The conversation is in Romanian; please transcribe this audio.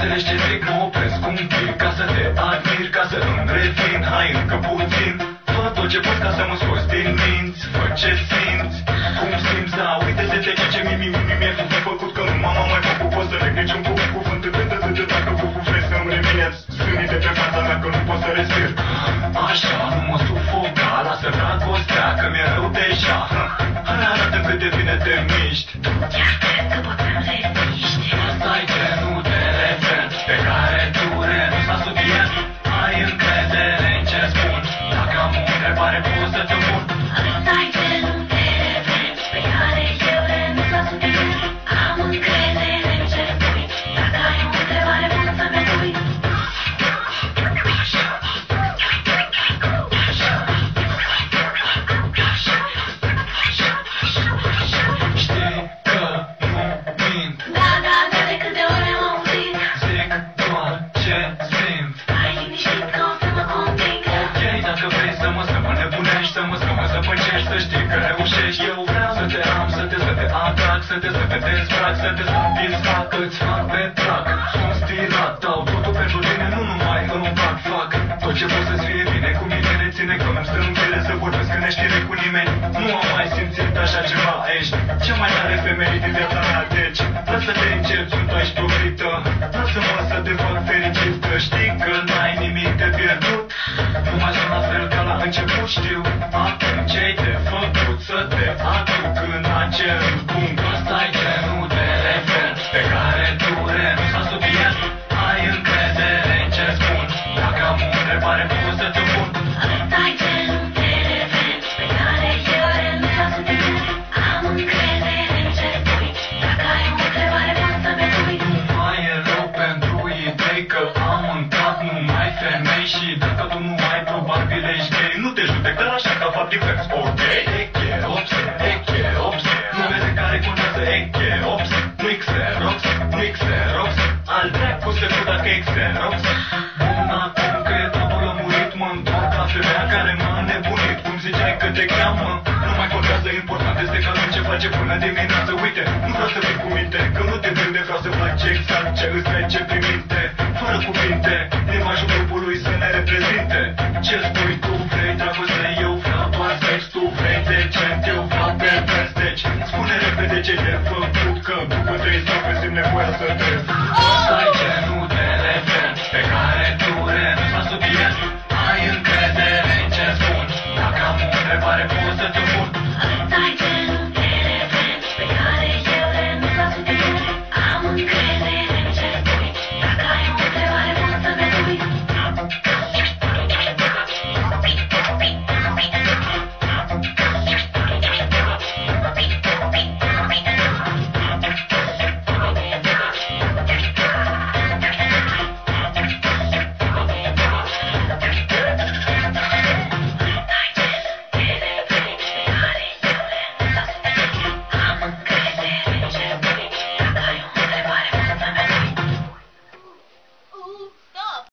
înțelegi ce zic, mă opresc un pic ca să te admir, ca să îmi revin. Hai încă puțin, fă tot ce poți ca să mă scoți din minți. Fă ce simți, cum simți, da, uite de ce mi-e făcut că nu m-am mai făcut. Poți să leg niciun cuvânt dacă vrei să-mi revineți zânii de pe fața mea că nu pot să respir. Așa, nu mă sufoca, lasă dragostea că mi-e rău deja. Hai arată cât de bine te miști. Chiar cred că băgăm reziști. Asta-i genul de refren pe care tu renunți la subiect. Ai încredere în ce spun, dacă am o întrebare pot să te pun. Ăsta-i genul de refren pe care eu renunț la subiect. Am încredere în ce spui, dacă ai o întrebare pot să mi-o pui. Știi că nu mint, Da, de câte ori am auzit. zic doar ce simt. Ai liniștit că o să mă conving. Ok, dacă vrei să mă nebunești, să mă zăpăcești, să știi că reușești. Eu vreau să te am, să te atrag, să te dezbrac, să te satisfac, îți fac pe trac. Sunt stilat, dau totul pentru tine, nu numai în un pac fac tot ce pot să-ți fie bine cu mine, reține că mi-am stă în piele să vorbesc în neștire cu nimeni. Nu am mai simțit așa ceva, ești cea mai tare femeie din viața mea, deci lasă-te încet, sunt aici profită. Lasă-mă să te fac fericit, că știi că n-ai nimic de pierdut. Nu mai sunt la fel ca la început, știu acum ce-ai de făcut, să te aduc în acel punct. Ăsta-i genul de refren pe care tu renunți la subiect. Ai încredere în ce spun, dacă am o întrebare pot să te pun. Ăsta-i genul de refren pe care eu renunț la subiect. Am încredere în ce spui, dacă ai o întrebare pot să mi-o pui. Nu mai e rău pentru idei că am în cap numai femei. Și dacă tu nu ai, probabil ești gay. Nu te judec, dar așa ca fapt divers. Ok, eche, ops, numele care contează eche, ops. Nu Xerox, al dracu se cu dacă Xerox. Bun, acum că e totul lămurit, mă întorc la femeia care m-a nebunit. Cum ziceai că te cheamă, nu mai contează, important este că nu ce face până dimineață. Uite, nu vreau să fii cu minte, că nu te prinde, vreau să faci exact ce îți trece prin minte. Fără cuvinte, limbajul grupului să ne reprezinte. Ce spui tu, vrei dragoste, eu vreau doar sex. Tu vrei decent, eu vreau pervers. Deci, spune repede ce-ai de făcut, că după 3 zile simt nevoia să te